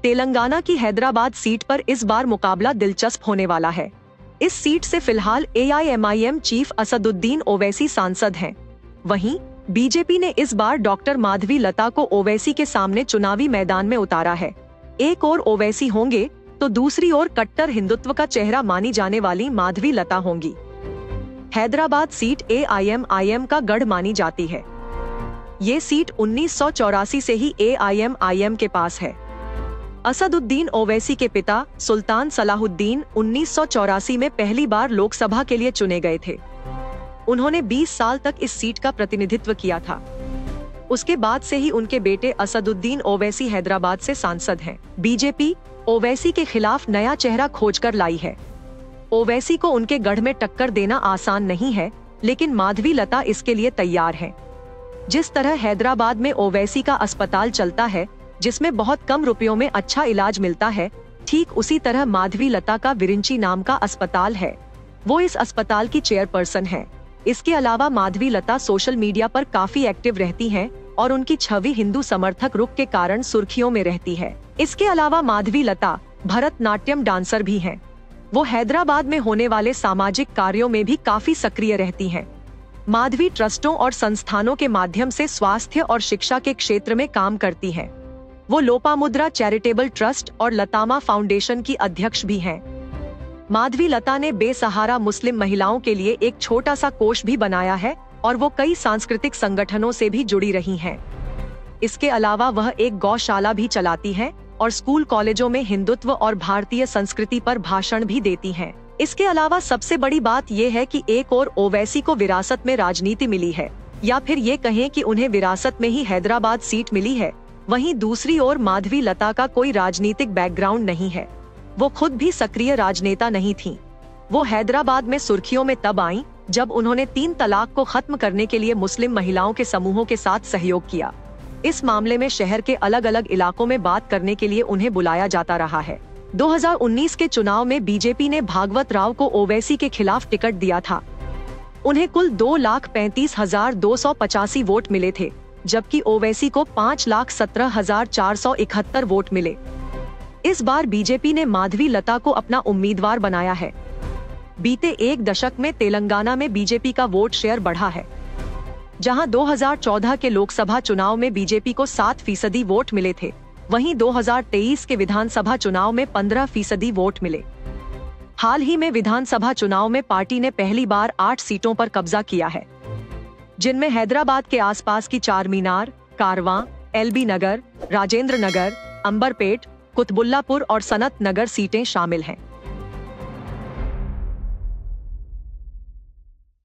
तेलंगाना की हैदराबाद सीट पर इस बार मुकाबला दिलचस्प होने वाला है। इस सीट से फिलहाल AIMIM चीफ असदुद्दीन ओवैसी सांसद हैं। वहीं बीजेपी ने इस बार डॉक्टर माधवी लता को ओवैसी के सामने चुनावी मैदान में उतारा है। एक ओर ओवैसी होंगे तो दूसरी ओर कट्टर हिंदुत्व का चेहरा मानी जाने वाली माधवी लता होंगी। हैदराबाद सीट AIMIM का गढ़ मानी जाती है। ये सीट 1984 से ही AIMIM के पास है। असदुद्दीन ओवैसी के पिता सुल्तान सलाहुद्दीन 1984 में पहली बार लोकसभा के लिए चुने गए थे। उन्होंने 20 साल तक इस सीट का प्रतिनिधित्व किया था। उसके बाद से ही उनके बेटे असदुद्दीन ओवैसी हैदराबाद से सांसद हैं। बीजेपी ओवैसी के खिलाफ नया चेहरा खोजकर लाई है। ओवैसी को उनके गढ़ में टक्कर देना आसान नहीं है, लेकिन माधवी लता इसके लिए तैयार हैं। जिस तरह हैदराबाद में ओवैसी का अस्पताल चलता है, जिसमें बहुत कम रुपयों में अच्छा इलाज मिलता है, ठीक उसी तरह माधवी लता का विरिंची नाम का अस्पताल है। वो इस अस्पताल की चेयरपर्सन है। इसके अलावा माधवी लता सोशल मीडिया पर काफी एक्टिव रहती हैं और उनकी छवि हिंदू समर्थक रुख के कारण सुर्खियों में रहती है। इसके अलावा माधवी लता भरतनाट्यम डांसर भी हैं। वो हैदराबाद में होने वाले सामाजिक कार्यों में भी काफी सक्रिय रहती हैं। माधवी ट्रस्टों और संस्थानों के माध्यम से स्वास्थ्य और शिक्षा के क्षेत्र में काम करती हैं। वो लोपामुद्रा चैरिटेबल ट्रस्ट और लतामा फाउंडेशन की अध्यक्ष भी हैं। माधवी लता ने बेसहारा मुस्लिम महिलाओं के लिए एक छोटा सा कोष भी बनाया है और वो कई सांस्कृतिक संगठनों से भी जुड़ी रही हैं। इसके अलावा वह एक गौशाला भी चलाती हैं और स्कूल कॉलेजों में हिंदुत्व और भारतीय संस्कृति पर भाषण भी देती हैं। इसके अलावा सबसे बड़ी बात ये है कि एक और ओवैसी को विरासत में राजनीति मिली है, या फिर ये कहें कि उन्हें विरासत में ही हैदराबाद सीट मिली है। वहीं दूसरी ओर माधवी लता का कोई राजनीतिक बैकग्राउंड नहीं है। वो खुद भी सक्रिय राजनेता नहीं थीं। वो हैदराबाद में सुर्खियों में तब आईं जब उन्होंने 3 तलाक को खत्म करने के लिए मुस्लिम महिलाओं के समूहों के साथ सहयोग किया। इस मामले में शहर के अलग अलग इलाकों में बात करने के लिए उन्हें बुलाया जाता रहा है। 2019 के चुनाव में बीजेपी ने भागवत राव को ओवैसी के खिलाफ टिकट दिया था। उन्हें कुल 2,35,285 वोट मिले थे, जबकि ओवैसी को 5,17,471 वोट मिले। इस बार बीजेपी ने माधवी लता को अपना उम्मीदवार बनाया है। बीते एक दशक में तेलंगाना में बीजेपी का वोट शेयर बढ़ा है। जहां 2014 के लोकसभा चुनाव में बीजेपी को 7% वोट मिले थे, वहीं 2023 के विधानसभा चुनाव में 15% वोट मिले। हाल ही में विधानसभा चुनाव में पार्टी ने पहली बार 8 सीटों पर कब्जा किया है, जिनमें हैदराबाद के आसपास की चारमीनार, कारवां, LB नगर, राजेंद्र नगर, अंबरपेट, कुतबुल्लापुर और सनत नगर सीटें शामिल हैं।